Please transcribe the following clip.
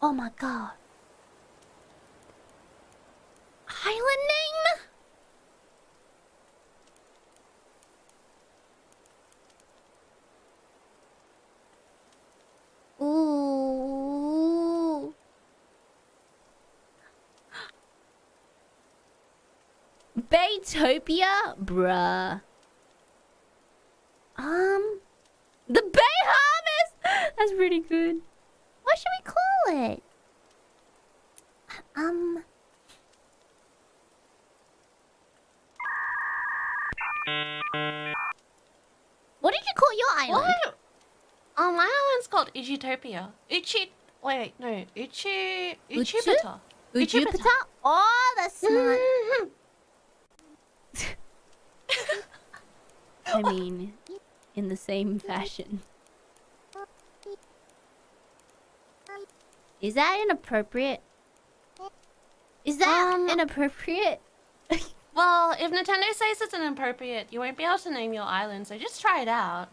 Oh my god. Island name? Ooh. Baytopia? Bruh. The Bahamas! That's pretty good. What should we call it? What did you call your island? What? My island's called UTOPIA. Uchipita. Ujupiter? Oh, that's smart. I mean, in the same fashion. Is that inappropriate? Is that inappropriate? Well, if Nintendo says it's inappropriate, you won't be able to name your island, so just try it out.